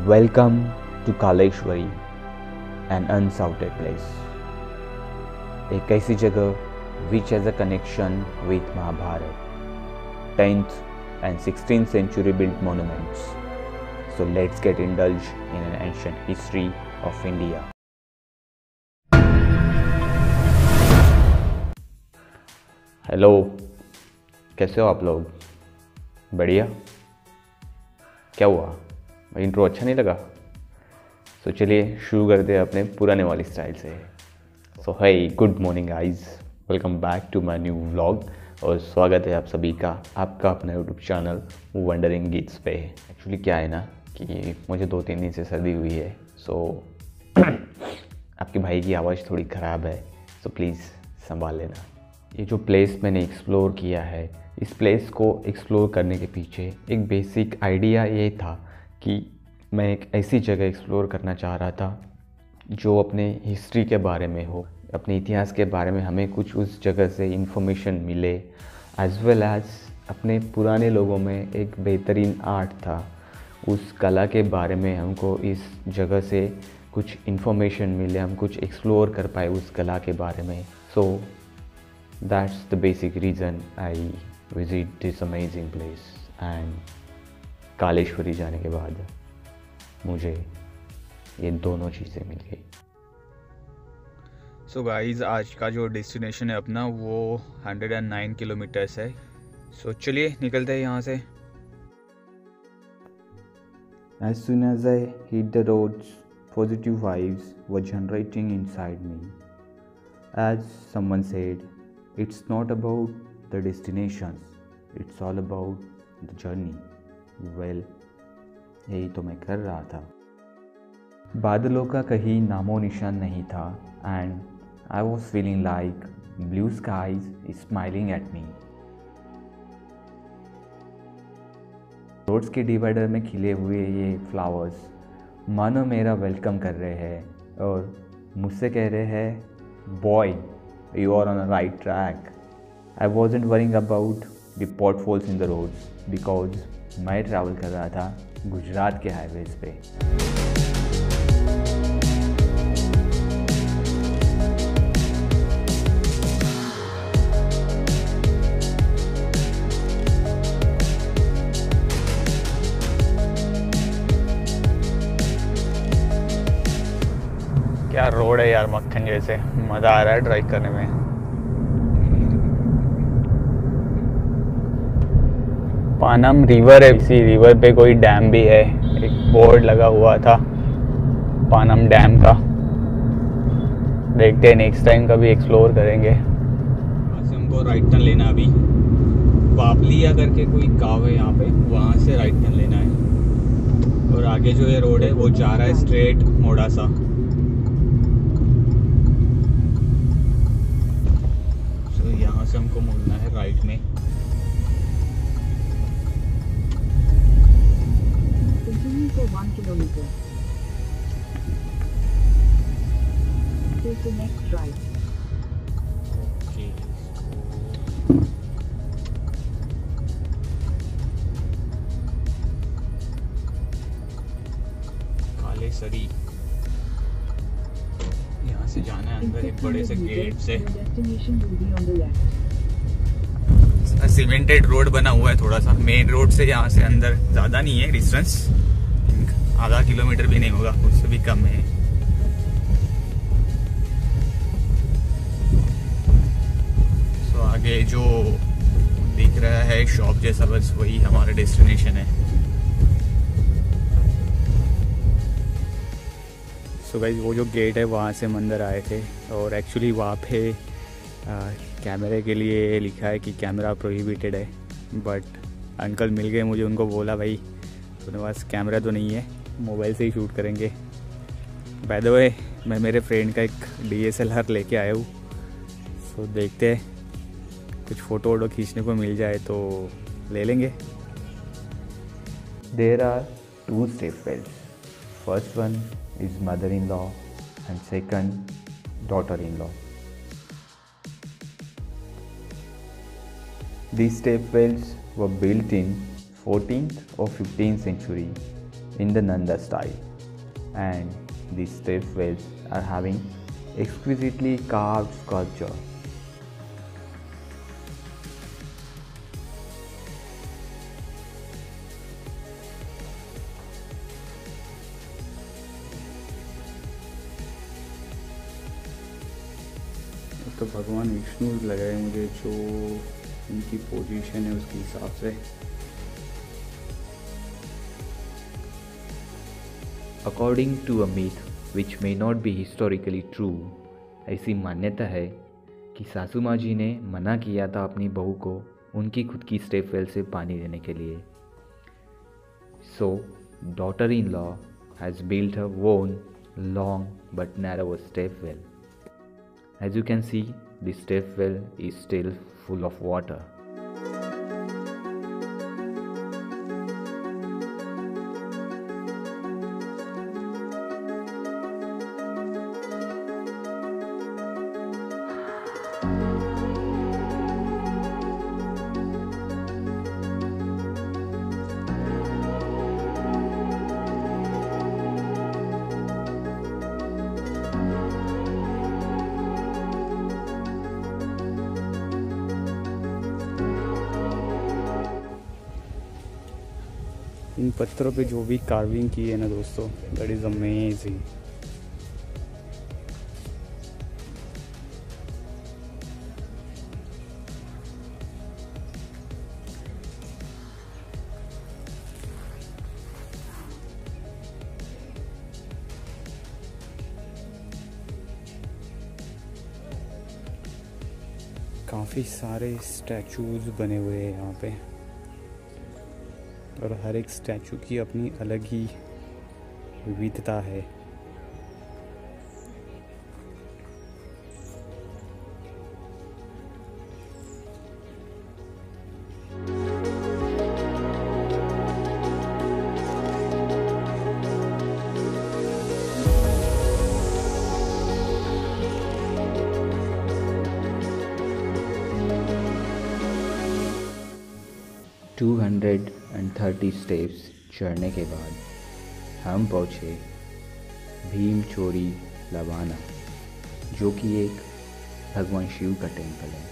Welcome to Kaleshwari, an unshouted place. एक ऐसी जगह which has a connection with Mahabharata, 10th and 16th century built monuments. So let's get indulged in an ancient history of India. Hello, कैसे हो आप लोग? बढ़िया? क्या हुआ? इंट्रो अच्छा नहीं लगा? तो चलिए शुरू करते हैं अपने पुराने वाली स्टाइल से। So hi, good morning guys, welcome back to my new vlog और स्वागत है आप सभी का आपका अपना यूट्यूब चैनल वंडरिंग गीट्स पे। एक्चुअली क्या है ना कि मुझे 2-3 दिन से सर्दी हुई है, सो आपके भाई की आवाज़ थोड़ी ख़राब है, सो प्लीज़ संभाल लेना। ये जो प्लेस मैंने एक्सप्लोर किया है, इस प्लेस को एक्सप्लोर करने के पीछे एक बेसिक आइडिया ये था कि मैं एक ऐसी जगह एक्सप्लोर करना चाह रहा था जो अपने हिस्ट्री के बारे में हो, अपने इतिहास के बारे में हमें कुछ उस जगह से इन्फॉर्मेशन मिले, एज वेल एज अपने पुराने लोगों में एक बेहतरीन आर्ट था, उस कला के बारे में हमको इस जगह से कुछ इन्फॉर्मेशन मिले, हम कुछ एक्सप्लोर कर पाए उस कला के बारे में। So that's the basic reason I visit this amazing place. And Kaleshwari जाने के बाद मुझे ये दोनों चीज़ें मिल गई। सो गाइज़, आज का जो डेस्टिनेशन है अपना वो 109 किलोमीटर्स है। सो चलिए निकलते हैं यहाँ से। As soon as I hit the roads, positive vibes were generating inside me. As someone said, it's not about the destinations, it's all about the journey. Well, यही तो मैं कर रहा था। बादलों का कहीं नामो निशान नहीं था and I was feeling like blue skies smiling at me. Roads के डिवाइडर में खिले हुए ये फ्लावर्स मानो मेरा वेलकम कर रहे हैं और मुझसे कह रहे हैं, boy you are on a right track. I wasn't worrying about the potholes in the roads because मैं ट्रैवल कर रहा था गुजरात के हाईवेज पे। क्या रोड है यार, मक्खन जैसे, मज़ा आ रहा है ड्राइव करने में। पानम रिवर है, इसी रिवर पे कोई डैम भी है, एक बोर्ड लगा हुआ था पानम डैम का। देखते हैं नेक्स्ट टाइम कभी एक्सप्लोर करेंगे। वहाँ से हमको राइट टर्न लेना, अभी बापलिया करके कोई गांव है यहाँ पे, वहाँ से राइट टर्न लेना है और आगे जो ये रोड है वो जा रहा है स्ट्रेट मोडासा। तो यहाँ से हमको मुड़ना है राइट में। For 1 kilometer. Take the next right. Okay. कालेसरी, यहाँ से जाना है अंदर एक बड़े से गेट से। Destination will be on the left. Cemented road बना हुआ है थोड़ा सा, मेन रोड से यहाँ से अंदर ज़्यादा नहीं है डिस्टेंस, आधा किलोमीटर भी नहीं होगा, उससे भी कम है। तो आगे जो दिख रहा है शॉप जैसा, बस वही हमारा डेस्टिनेशन है। सो गाइस, वो जो गेट है वहाँ से हम अंदर आए थे और एक्चुअली वहाँ पे कैमरे के लिए लिखा है कि कैमरा प्रोहिबिटेड है, बट अंकल मिल गए मुझे, उनको बोला भाई तुम्हारे पास कैमरा तो नहीं है, मोबाइल से ही शूट करेंगे। बाय द वे, मैं मेरे फ्रेंड का एक DSLR लेके आया हूँ, सो देखते हैं कुछ फ़ोटो वोटो खींचने को मिल जाए तो ले लेंगे। There are 2 stepwells. First one is mother-in-law and second daughter-in-law. These stepwells were built in 14th or 15th century in the Nanda style, and these step wells are having exquisitely carved sculpture. तो भगवान विष्णु लग रहे हैं मुझे, जो उनकी position है उसके हिसाब से। According to a myth which may not be historically true, ऐसी मान्यता है कि सासू माँ जी ने मना किया था अपनी बहू को उनकी खुद की स्टेप वेल से पानी देने के लिए। So, daughter-in-law has built her own long but narrow step well. As you can see, the step well is still full of water. इन पत्थरों पे जो भी कार्विंग की है ना दोस्तों, दैट इज़ अमेजिंग। काफ़ी सारे स्टैचूज बने हुए हैं यहाँ पे, और हर एक स्टैचू की अपनी अलग ही विविधता है। टू 230 स्टेप्स चढ़ने के बाद हम पहुँचे भीम चोरी लवाना, जो कि एक भगवान शिव का टेम्पल है।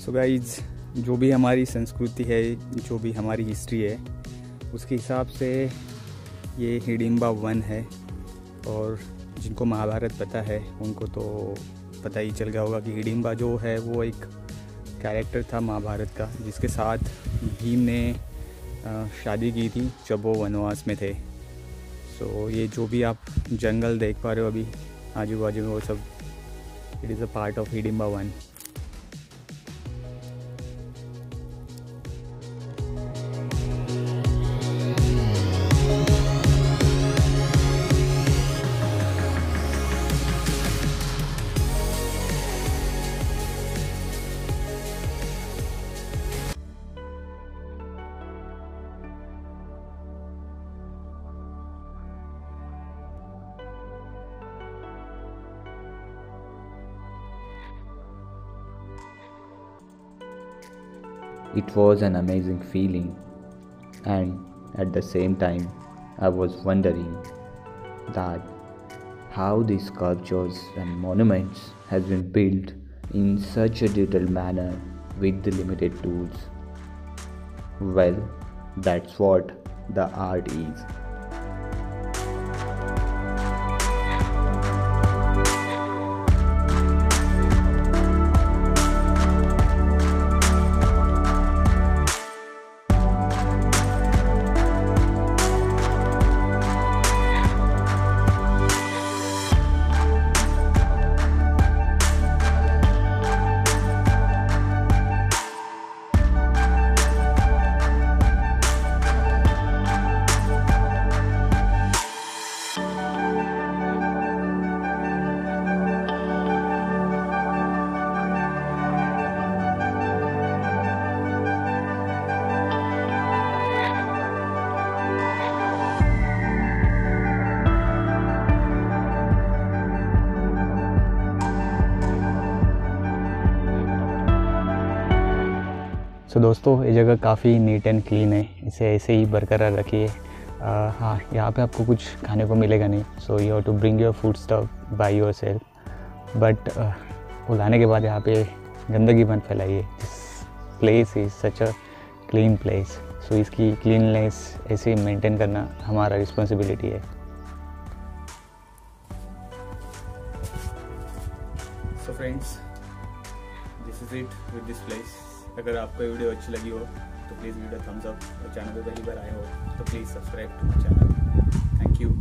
सो गाइज, जो भी हमारी संस्कृति है, जो भी हमारी हिस्ट्री है, उसके हिसाब से ये हिडिंबा वन है। और जिनको महाभारत पता है उनको तो पता ही चल गया होगा कि हिडिंबा जो है वो एक कैरेक्टर था महाभारत का, जिसके साथ भीम ने शादी की थी जब वो वनवास में थे। सो ये जो भी आप जंगल देख पा रहे हो अभी आजू बाजू में, वो सब it is a part of Hidimba one. It was an amazing feeling, and at the same time I was wondering that how these sculptures and monuments has been built in such a detailed manner with the limited tools. Well, that's what the art is. सो दोस्तों ये जगह काफ़ी neat and clean है, इसे ऐसे ही बरकरार रखिए। हाँ, यहाँ पे आपको कुछ खाने को मिलेगा नहीं, so you have to bring your food stuff by yourself. But वो लाने के बाद यहाँ पे गंदगी मत फैलाइए। This place is such a clean place, so इसकी क्लीननेस ऐसे मेंटेन करना हमारा रिस्पॉन्सिबिलिटी है। So friends, this is it with this place. अगर आपको ये वीडियो अच्छी लगी हो तो प्लीज़ वीडियो थम्स अप, और चैनल पे पहली बार आए हो तो please subscribe to my channel. Thank you.